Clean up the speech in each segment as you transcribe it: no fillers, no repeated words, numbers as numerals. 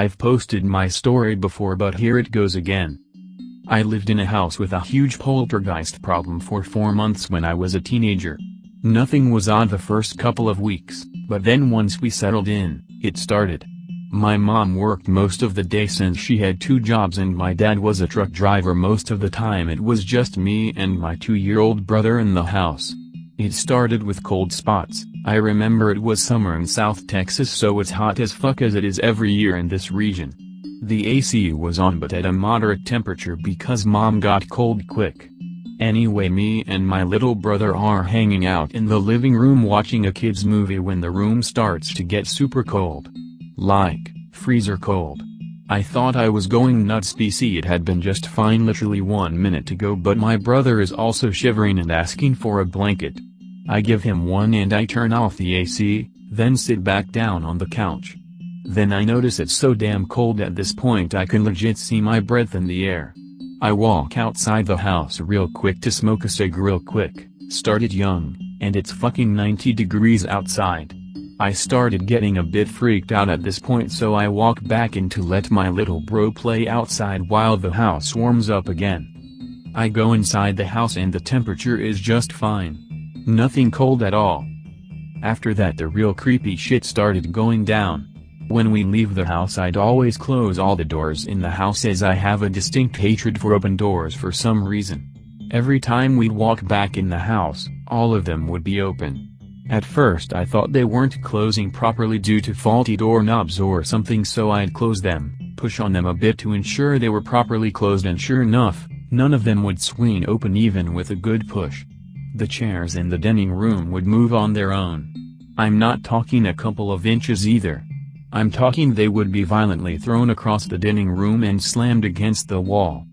I've posted my story before, but here it goes again. I lived in a house with a huge poltergeist problem for 4 months when I was a teenager. Nothing was odd the first couple of weeks, but then once we settled in, it started. My mom worked most of the day since she had 2 jobs, and my dad was a truck driver most of the time. It was just me and my 2-year-old brother in the house. It started with cold spots. I remember it was summer in South Texas, so it's hot as fuck as it is every year in this region. The AC was on but at a moderate temperature because mom got cold quick. Anyway, me and my little brother are hanging out in the living room watching a kids movie when the room starts to get super cold. Like, freezer cold. I thought I was going nuts. PC, it had been just fine literally 1 minute to go, but my brother is also shivering and asking for a blanket. I give him one and I turn off the AC, then sit back down on the couch. Then I notice it's so damn cold at this point I can legit see my breath in the air. I walk outside the house real quick to smoke a cig real quick, started young, and it's fucking 90 degrees outside. I started getting a bit freaked out at this point, so I walk back in to let my little bro play outside while the house warms up again. I go inside the house and the temperature is just fine. Nothing cold at all. After that the real creepy shit started going down. When we leave the house I'd always close all the doors in the house as I have a distinct hatred for open doors for some reason. Every time we'd walk back in the house, all of them would be open. At first I thought they weren't closing properly due to faulty doorknobs or something, so I'd close them, push on them a bit to ensure they were properly closed, and sure enough, none of them would swing open even with a good push. The chairs in the dining room would move on their own. I'm not talking a couple of inches either. I'm talking they would be violently thrown across the dining room and slammed against the wall.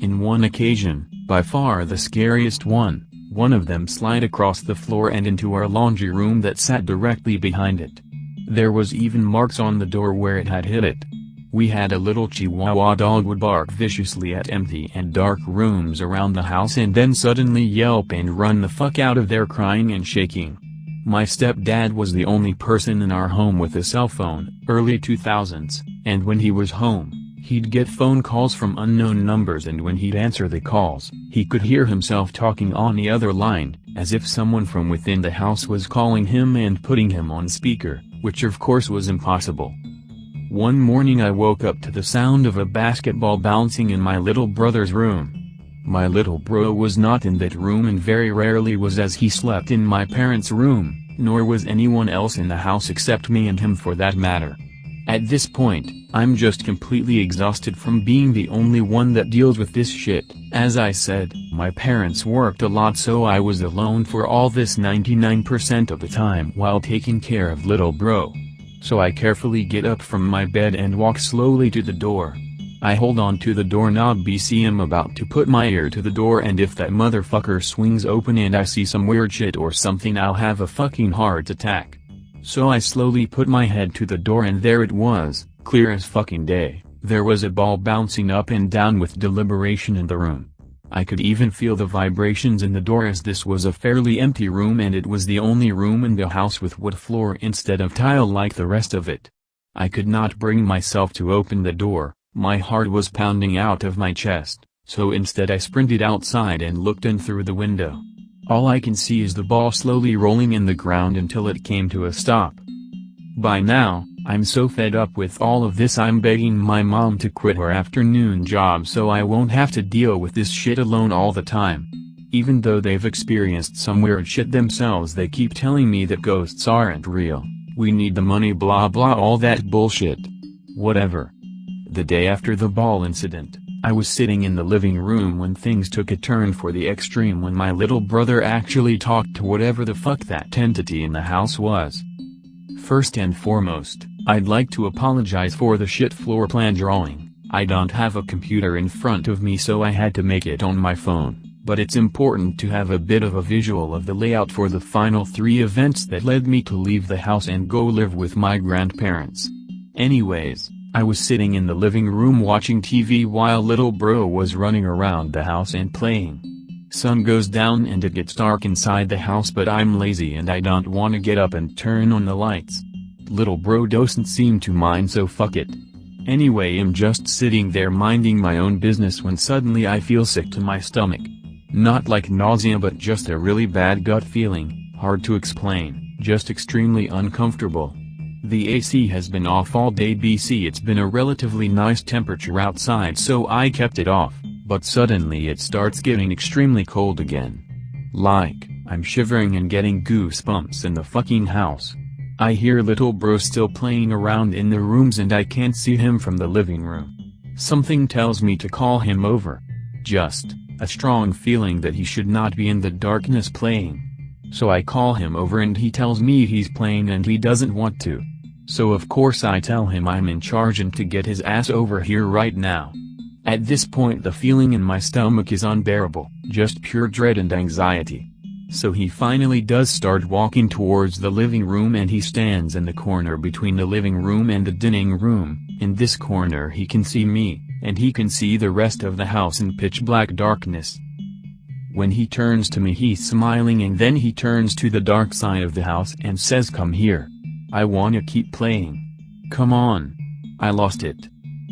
In one occasion, by far the scariest one of them slid across the floor and into our laundry room that sat directly behind it. There was even marks on the door where it had hit it. We had a little Chihuahua dog would bark viciously at empty and dark rooms around the house and then suddenly yelp and run the fuck out of there crying and shaking. My stepdad was the only person in our home with a cell phone, early 2000s, and when he was home, he'd get phone calls from unknown numbers, and when he'd answer the calls, he could hear himself talking on the other line, as if someone from within the house was calling him and putting him on speaker, which of course was impossible. One morning I woke up to the sound of a basketball bouncing in my little brother's room. My little bro was not in that room and very rarely was, as he slept in my parents' room, nor was anyone else in the house except me and him for that matter. At this point, I'm just completely exhausted from being the only one that deals with this shit. As I said, my parents worked a lot, so I was alone for all this 99% of the time while taking care of little bro. So I carefully get up from my bed and walk slowly to the door. I hold on to the doorknob BC, I'm about to put my ear to the door, and if that motherfucker swings open and I see some weird shit or something, I'll have a fucking heart attack. So I slowly put my head to the door, and there it was, clear as fucking day. There was a ball bouncing up and down with deliberation in the room. I could even feel the vibrations in the door, as this was a fairly empty room and it was the only room in the house with wood floor instead of tile like the rest of it. I could not bring myself to open the door. My heart was pounding out of my chest, so instead I sprinted outside and looked in through the window. All I can see is the ball slowly rolling in the ground until it came to a stop. By now, I'm so fed up with all of this I'm begging my mom to quit her afternoon job so I won't have to deal with this shit alone all the time. Even though they've experienced some weird shit themselves, they keep telling me that ghosts aren't real, we need the money, blah blah, all that bullshit. Whatever. The day after the ball incident, I was sitting in the living room when things took a turn for the extreme when my little brother actually talked to whatever the fuck that entity in the house was. First and foremost, I'd like to apologize for the shit floor plan drawing. I don't have a computer in front of me, so I had to make it on my phone, but it's important to have a bit of a visual of the layout for the final 3 events that led me to leave the house and go live with my grandparents. Anyways, I was sitting in the living room watching TV while little bro was running around the house and playing. Sun goes down and it gets dark inside the house, but I'm lazy and I don't want to get up and turn on the lights. Little bro doesn't seem to mind, so fuck it. Anyway, I'm just sitting there minding my own business when suddenly I feel sick to my stomach. Not like nausea, but just a really bad gut feeling, hard to explain, just extremely uncomfortable. The AC has been off all day BC. It's been a relatively nice temperature outside, so I kept it off, but suddenly it starts getting extremely cold again. Like, I'm shivering and getting goosebumps in the fucking house. I hear little bro still playing around in the rooms and I can't see him from the living room. Something tells me to call him over. Just a strong feeling that he should not be in the darkness playing. So I call him over and he tells me he's playing and he doesn't want to. So of course I tell him I'm in charge and to get his ass over here right now. At this point the feeling in my stomach is unbearable, just pure dread and anxiety. So he finally does start walking towards the living room and he stands in the corner between the living room and the dining room. In this corner he can see me, and he can see the rest of the house in pitch black darkness. When he turns to me he's smiling and then he turns to the dark side of the house and says, "Come here. I wanna keep playing. Come on." I lost it.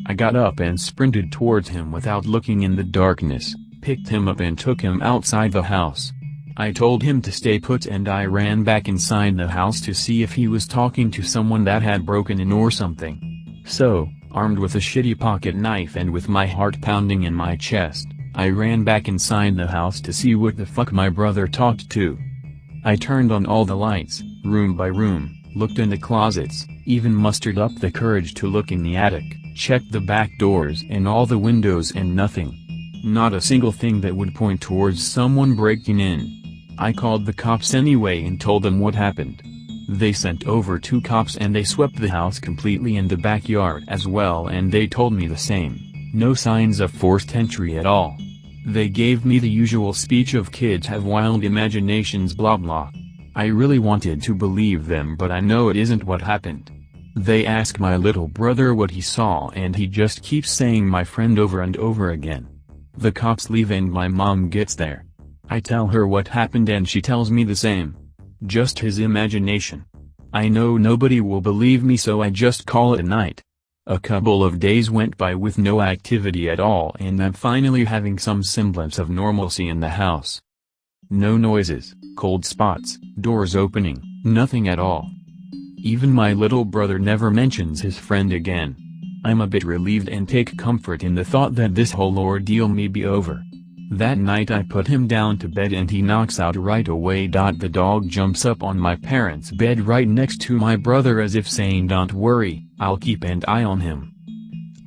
I got up and sprinted towards him without looking in the darkness, picked him up and took him outside the house. I told him to stay put and I ran back inside the house to see if he was talking to someone that had broken in or something. So, armed with a shitty pocket knife and with my heart pounding in my chest, I ran back inside the house to see what the fuck my brother talked to. I turned on all the lights, room by room, looked in the closets, even mustered up the courage to look in the attic, checked the back doors and all the windows and nothing. Not a single thing that would point towards someone breaking in. I called the cops anyway and told them what happened. They sent over 2 cops and they swept the house completely and the backyard as well, and they told me the same. No signs of forced entry at all. They gave me the usual speech of kids have wild imaginations blah blah. I really wanted to believe them, but I know it isn't what happened. They ask my little brother what he saw and he just keeps saying my friend over and over again. The cops leave and my mom gets there. I tell her what happened and she tells me the same. Just his imagination. I know nobody will believe me, so I just call it a night. A couple of days went by with no activity at all and I'm finally having some semblance of normalcy in the house. No noises, cold spots, doors opening, nothing at all. Even my little brother never mentions his friend again. I'm a bit relieved and take comfort in the thought that this whole ordeal may be over. That night I put him down to bed and he knocks out right away. The dog jumps up on my parents' bed right next to my brother as if saying, "Don't worry, I'll keep an eye on him."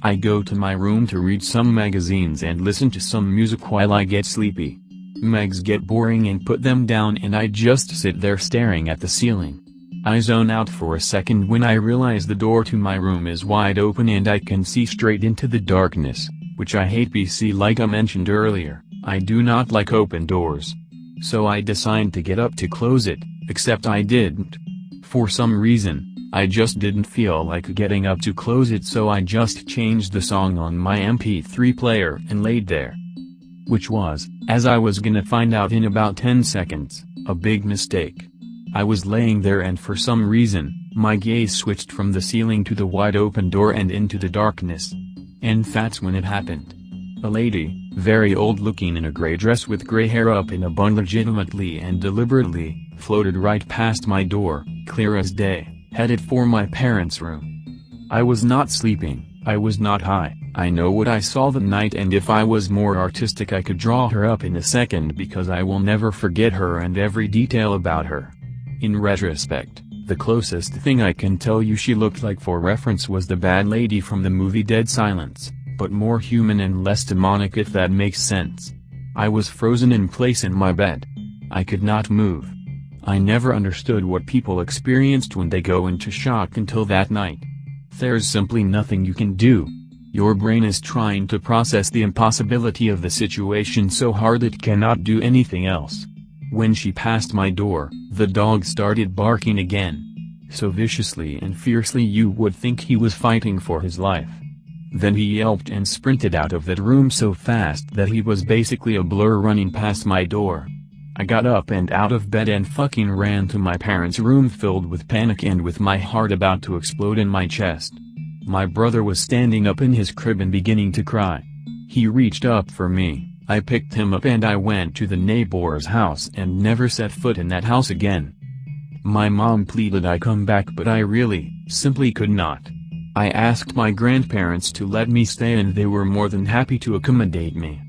I go to my room to read some magazines and listen to some music while I get sleepy. Mags get boring and put them down and I just sit there staring at the ceiling. I zone out for a second when I realize the door to my room is wide open and I can see straight into the darkness, which I hate BC. Like I mentioned earlier, I do not like open doors. So I decide to get up to close it, except I didn't. For some reason, I just didn't feel like getting up to close it, so I just changed the song on my MP3 player and laid there. Which was, as I was gonna find out in about 10 seconds, a big mistake. I was laying there and for some reason, my gaze switched from the ceiling to the wide open door and into the darkness. And that's when it happened. A lady, very old looking in a gray dress with gray hair up in a bun, legitimately and deliberately, floated right past my door, clear as day, headed for my parents' room. I was not sleeping, I was not high, I know what I saw that night, and if I was more artistic I could draw her up in a second because I will never forget her and every detail about her. In retrospect, the closest thing I can tell you she looked like for reference was the bad lady from the movie Dead Silence, but more human and less demonic, if that makes sense. I was frozen in place in my bed. I could not move. I never understood what people experienced when they go into shock until that night. There's simply nothing you can do. Your brain is trying to process the impossibility of the situation so hard it cannot do anything else. When she passed my door, the dog started barking again. So viciously and fiercely you would think he was fighting for his life. Then he yelped and sprinted out of that room so fast that he was basically a blur running past my door. I got up and out of bed and fucking ran to my parents' room filled with panic and with my heart about to explode in my chest. My brother was standing up in his crib and beginning to cry. He reached up for me, I picked him up and I went to the neighbor's house and never set foot in that house again. My mom pleaded I come back but I really, simply could not. I asked my grandparents to let me stay and they were more than happy to accommodate me.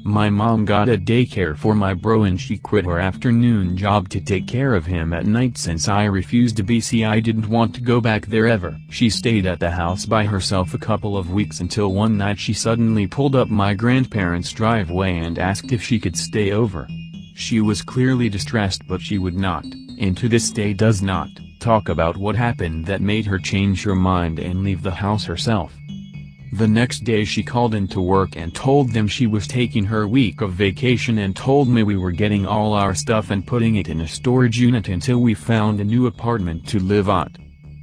My mom got a daycare for my bro and she quit her afternoon job to take care of him at night since I refused to I didn't want to go back there ever. She stayed at the house by herself a couple of weeks until one night she suddenly pulled up my grandparents' driveway and asked if she could stay over. She was clearly distressed but she would not, and to this day does not, talk about what happened that made her change her mind and leave the house herself. The next day she called into work and told them she was taking her week of vacation and told me we were getting all our stuff and putting it in a storage unit until we found a new apartment to live at.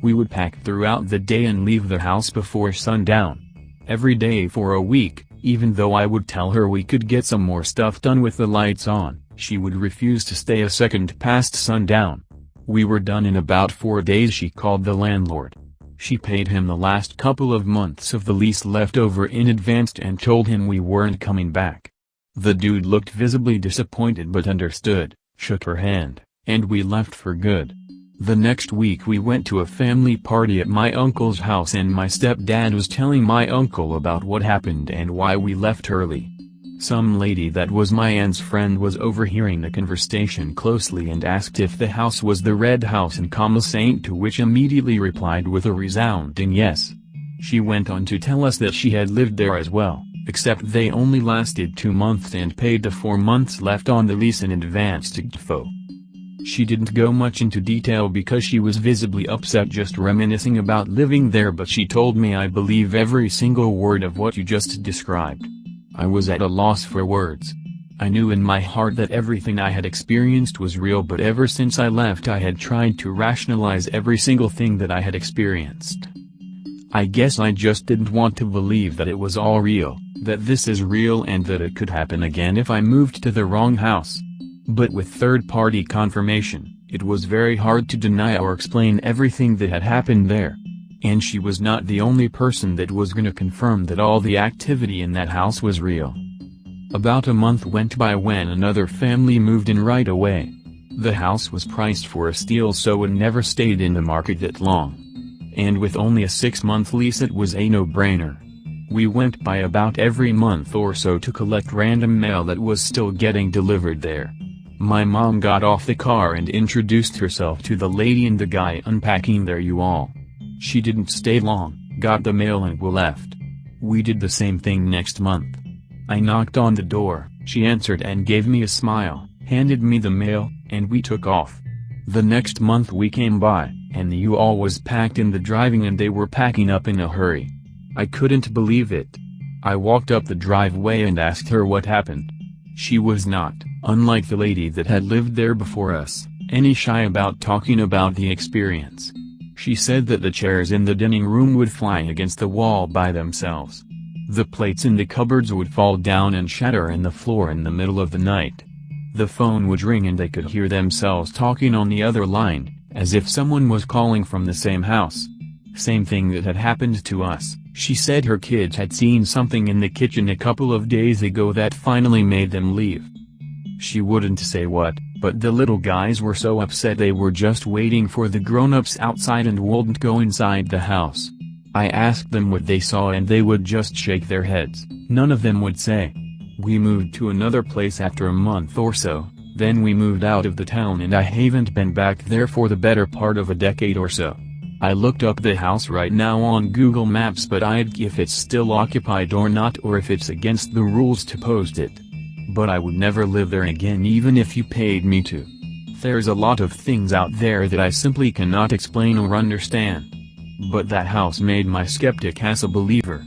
We would pack throughout the day and leave the house before sundown. Every day for a week, even though I would tell her we could get some more stuff done with the lights on, she would refuse to stay a second past sundown. We were done in about 4 days. She called the landlord. She paid him the last couple of months of the lease left over in advance and told him we weren't coming back. The dude looked visibly disappointed but understood, shook her hand, and we left for good. The next week we went to a family party at my uncle's house and my stepdad was telling my uncle about what happened and why we left early. Some lady that was my aunt's friend was overhearing the conversation closely and asked if the house was the red house in Saint, to which immediately replied with a resounding yes. She went on to tell us that she had lived there as well, except they only lasted 2 months and paid the 4 months left on the lease in advance to GFO. She didn't go much into detail because she was visibly upset just reminiscing about living there, but she told me I believe every single word of what you just described. I was at a loss for words. I knew in my heart that everything I had experienced was real, but ever since I left I had tried to rationalize every single thing that I had experienced. I guess I just didn't want to believe that it was all real, that this is real and that it could happen again if I moved to the wrong house. But with third-party confirmation, it was very hard to deny or explain everything that had happened there. And she was not the only person that was gonna confirm that all the activity in that house was real. About a month went by when another family moved in right away. The house was priced for a steal, so it never stayed in the market that long. And with only a 6-month lease it was a no-brainer. We went by about every month or so to collect random mail that was still getting delivered there. My mom got off the car and introduced herself to the lady and the guy unpacking their U-Haul. She didn't stay long, got the mail and we left. We did the same thing next month. I knocked on the door, she answered and gave me a smile, handed me the mail, and we took off. The next month we came by, and the U-Haul was packed in the driving and they were packing up in a hurry. I couldn't believe it. I walked up the driveway and asked her what happened. She was not, unlike the lady that had lived there before us, any shy about talking about the experience. She said that the chairs in the dining room would fly against the wall by themselves. The plates in the cupboards would fall down and shatter in the floor in the middle of the night. The phone would ring and they could hear themselves talking on the other line, as if someone was calling from the same house. Same thing that had happened to us. She said her kids had seen something in the kitchen a couple of days ago that finally made them leave. She wouldn't say what, but the little guys were so upset they were just waiting for the grown-ups outside and wouldn't go inside the house. I asked them what they saw and they would just shake their heads. None of them would say. We moved to another place after a month or so, then we moved out of the town and I haven't been back there for the better part of a decade or so. I looked up the house right now on Google Maps, but I'd if it's still occupied or not, or if it's against the rules to post it. But I would never live there again even if you paid me to. There's a lot of things out there that I simply cannot explain or understand. But that house made my skeptic as a believer.